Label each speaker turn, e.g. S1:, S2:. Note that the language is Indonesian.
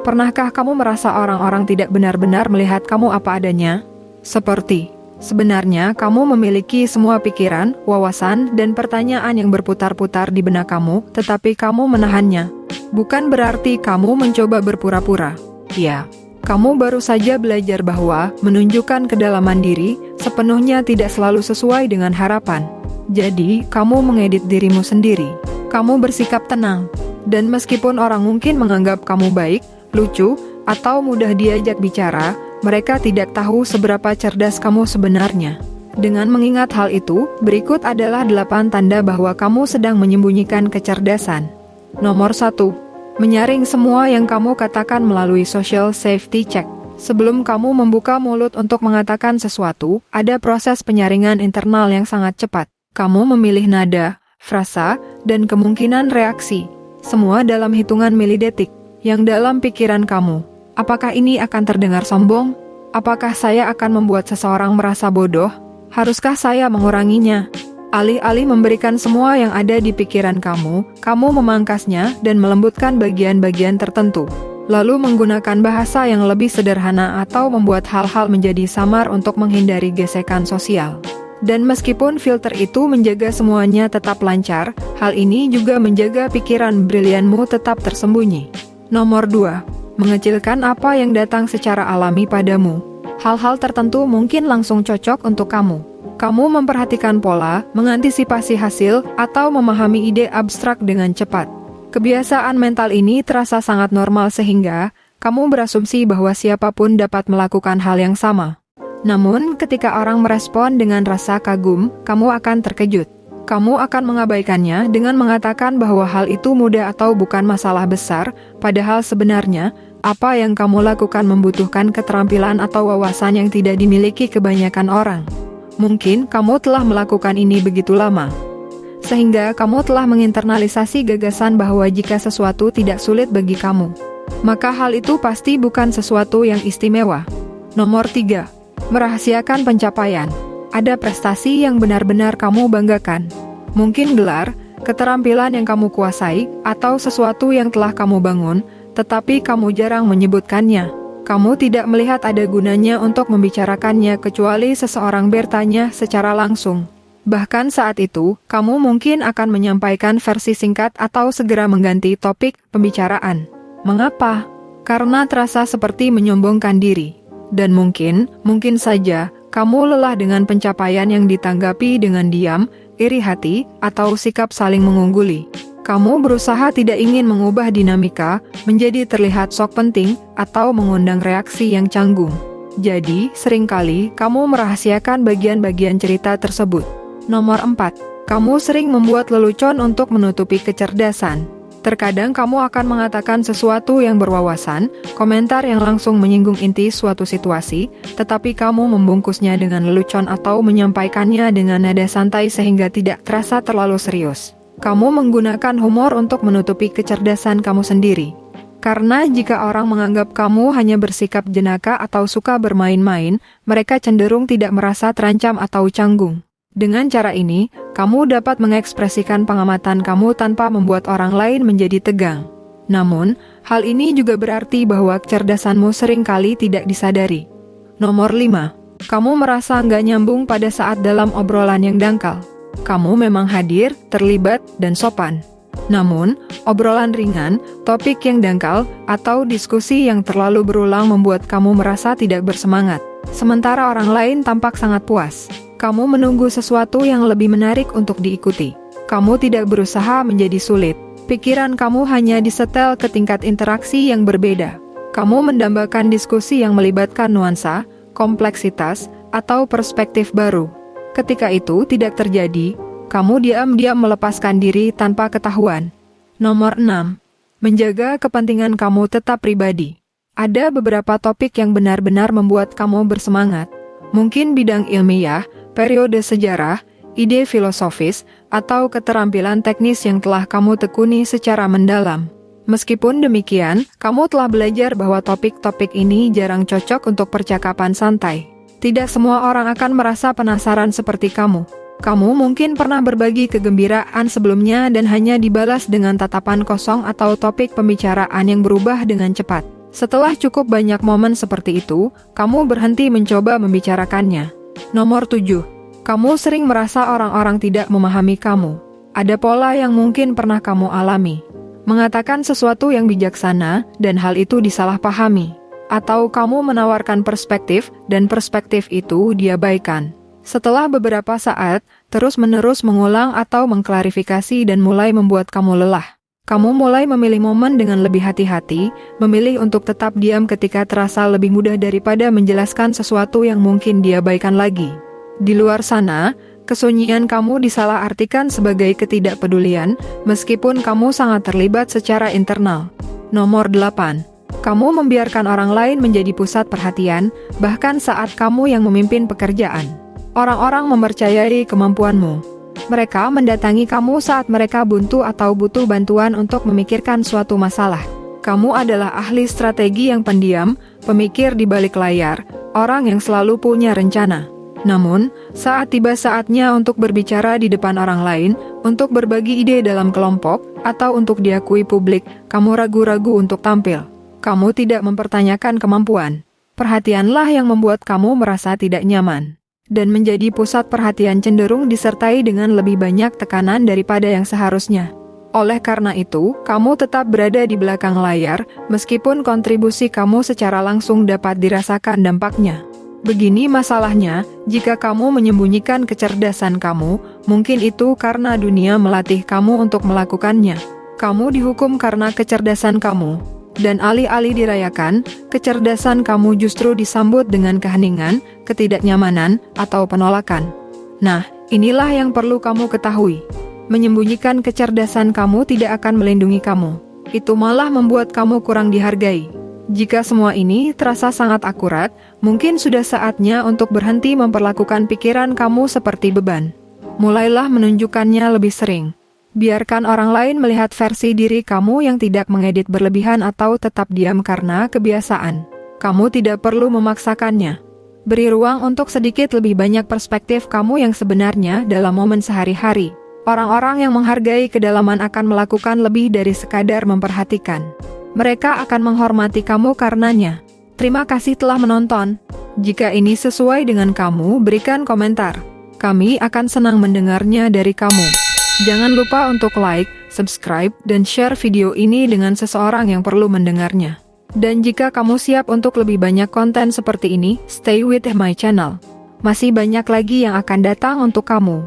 S1: Pernahkah kamu merasa orang-orang tidak benar-benar melihat kamu apa adanya? Sebenarnya kamu memiliki semua pikiran, wawasan, dan pertanyaan yang berputar-putar di benak kamu, tetapi kamu menahannya. Bukan berarti kamu mencoba berpura-pura. Ya, kamu baru saja belajar bahwa menunjukkan kedalaman diri sepenuhnya tidak selalu sesuai dengan harapan. Jadi, kamu mengedit dirimu sendiri. Kamu bersikap tenang. Dan meskipun orang mungkin menganggap kamu baik, lucu, atau mudah diajak bicara, mereka tidak tahu seberapa cerdas kamu sebenarnya. Dengan mengingat hal itu, berikut adalah 8 tanda bahwa kamu sedang menyembunyikan kecerdasan. Nomor 1. Menyaring semua yang kamu katakan melalui social safety check. Sebelum kamu membuka mulut untuk mengatakan sesuatu, ada proses penyaringan internal yang sangat cepat. Kamu memilih nada, frasa, dan kemungkinan reaksi. Semua dalam hitungan milidetik. Yang dalam pikiran kamu, apakah ini akan terdengar sombong? Apakah saya akan membuat seseorang merasa bodoh? Haruskah saya menguranginya? Alih-alih memberikan semua yang ada di pikiran kamu memangkasnya dan melembutkan bagian-bagian tertentu. Lalu menggunakan bahasa yang lebih sederhana atau membuat hal-hal menjadi samar untuk menghindari gesekan sosial. Dan meskipun filter itu menjaga semuanya tetap lancar, hal ini juga menjaga pikiran brilianmu tetap tersembunyi. Nomor 2. Mengecilkan apa yang datang secara alami padamu. Hal-hal tertentu mungkin langsung cocok untuk kamu. Kamu memperhatikan pola, mengantisipasi hasil, atau memahami ide abstrak dengan cepat. Kebiasaan mental ini terasa sangat normal sehingga kamu berasumsi bahwa siapapun dapat melakukan hal yang sama. Namun, ketika orang merespon dengan rasa kagum, kamu akan terkejut. Kamu akan mengabaikannya dengan mengatakan bahwa hal itu mudah atau bukan masalah besar, padahal sebenarnya, apa yang kamu lakukan membutuhkan keterampilan atau wawasan yang tidak dimiliki kebanyakan orang. Mungkin kamu telah melakukan ini begitu lama, sehingga kamu telah menginternalisasi gagasan bahwa jika sesuatu tidak sulit bagi kamu, maka hal itu pasti bukan sesuatu yang istimewa. Nomor 3. Merahasiakan pencapaian. Ada prestasi yang benar-benar kamu banggakan. Mungkin gelar, keterampilan yang kamu kuasai, atau sesuatu yang telah kamu bangun, tetapi kamu jarang menyebutkannya. Kamu tidak melihat ada gunanya untuk membicarakannya kecuali seseorang bertanya secara langsung. Bahkan saat itu, kamu mungkin akan menyampaikan versi singkat atau segera mengganti topik pembicaraan. Mengapa? Karena terasa seperti menyombongkan diri. Dan mungkin saja, kamu lelah dengan pencapaian yang ditanggapi dengan diam, iri hati, atau sikap saling mengungguli. Kamu berusaha tidak ingin mengubah dinamika, menjadi terlihat sok penting, atau mengundang reaksi yang canggung. Jadi, seringkali kamu merahasiakan bagian-bagian cerita tersebut. Nomor 4. Kamu sering membuat lelucon untuk menutupi kecerdasan. Terkadang kamu akan mengatakan sesuatu yang berwawasan, komentar yang langsung menyinggung inti suatu situasi, tetapi kamu membungkusnya dengan lelucon atau menyampaikannya dengan nada santai sehingga tidak terasa terlalu serius. Kamu menggunakan humor untuk menutupi kecerdasan kamu sendiri. Karena jika orang menganggap kamu hanya bersikap jenaka atau suka bermain-main, mereka cenderung tidak merasa terancam atau canggung. Dengan cara ini, kamu dapat mengekspresikan pengamatan kamu tanpa membuat orang lain menjadi tegang. Namun, hal ini juga berarti bahwa kecerdasanmu seringkali tidak disadari. Nomor 5. Kamu merasa nggak nyambung pada saat dalam obrolan yang dangkal. Kamu memang hadir, terlibat, dan sopan. Namun, obrolan ringan, topik yang dangkal, atau diskusi yang terlalu berulang membuat kamu merasa tidak bersemangat. Sementara orang lain tampak sangat puas. Kamu menunggu sesuatu yang lebih menarik untuk diikuti. Kamu tidak berusaha menjadi sulit. Pikiran kamu hanya disetel ke tingkat interaksi yang berbeda. Kamu mendambakan diskusi yang melibatkan nuansa, kompleksitas, atau perspektif baru. Ketika itu tidak terjadi, kamu diam-diam melepaskan diri tanpa ketahuan. Nomor 6. Menjaga kepentingan kamu tetap pribadi. Ada beberapa topik yang benar-benar membuat kamu bersemangat. Mungkin bidang ilmiah, periode sejarah, ide filosofis, atau keterampilan teknis yang telah kamu tekuni secara mendalam. Meskipun demikian, kamu telah belajar bahwa topik-topik ini jarang cocok untuk percakapan santai. Tidak semua orang akan merasa penasaran seperti kamu. Kamu mungkin pernah berbagi kegembiraan sebelumnya dan hanya dibalas dengan tatapan kosong atau topik pembicaraan yang berubah dengan cepat. Setelah cukup banyak momen seperti itu, kamu berhenti mencoba membicarakannya. Nomor 7. Kamu sering merasa orang-orang tidak memahami kamu. Ada pola yang mungkin pernah kamu alami. Mengatakan sesuatu yang bijaksana, dan hal itu disalahpahami. Atau kamu menawarkan perspektif, dan perspektif itu diabaikan. Setelah beberapa saat, terus-menerus mengulang atau mengklarifikasi dan mulai membuat kamu lelah. Kamu mulai memilih momen dengan lebih hati-hati, memilih untuk tetap diam ketika terasa lebih mudah daripada menjelaskan sesuatu yang mungkin diabaikan lagi. Di luar sana, kesunyian kamu disalahartikan sebagai ketidakpedulian, meskipun kamu sangat terlibat secara internal. Nomor 8. Kamu membiarkan orang lain menjadi pusat perhatian, bahkan saat kamu yang memimpin pekerjaan. Orang-orang mempercayai kemampuanmu. Mereka mendatangi kamu saat mereka buntu atau butuh bantuan untuk memikirkan suatu masalah. Kamu adalah ahli strategi yang pendiam, pemikir di balik layar, orang yang selalu punya rencana. Namun, saat tiba saatnya untuk berbicara di depan orang lain, untuk berbagi ide dalam kelompok, atau untuk diakui publik, kamu ragu-ragu untuk tampil. Kamu tidak mempertanyakan kemampuan. Perhatianlah yang membuat kamu merasa tidak nyaman. Dan menjadi pusat perhatian cenderung disertai dengan lebih banyak tekanan daripada yang seharusnya. Oleh karena itu, kamu tetap berada di belakang layar, meskipun kontribusi kamu secara langsung dapat dirasakan dampaknya. Begini masalahnya, jika kamu menyembunyikan kecerdasan kamu, mungkin itu karena dunia melatih kamu untuk melakukannya. Kamu dihukum karena kecerdasan kamu. Dan alih-alih dirayakan, kecerdasan kamu justru disambut dengan keheningan, ketidaknyamanan, atau penolakan. Nah, inilah yang perlu kamu ketahui. Menyembunyikan kecerdasan kamu tidak akan melindungi kamu. Itu malah membuat kamu kurang dihargai. Jika semua ini terasa sangat akurat, mungkin sudah saatnya untuk berhenti memperlakukan pikiran kamu seperti beban. Mulailah menunjukkannya lebih sering. Biarkan orang lain melihat versi diri kamu yang tidak mengedit berlebihan atau tetap diam karena kebiasaan. Kamu tidak perlu memaksakannya. Beri ruang untuk sedikit lebih banyak perspektif kamu yang sebenarnya dalam momen sehari-hari. Orang-orang yang menghargai kedalaman akan melakukan lebih dari sekadar memperhatikan. Mereka akan menghormati kamu karenanya. Terima kasih telah menonton. Jika ini sesuai dengan kamu, berikan komentar. Kami akan senang mendengarnya dari kamu. Jangan lupa untuk like, subscribe, dan share video ini dengan seseorang yang perlu mendengarnya. Dan jika kamu siap untuk lebih banyak konten seperti ini, stay with my channel. Masih banyak lagi yang akan datang untuk kamu.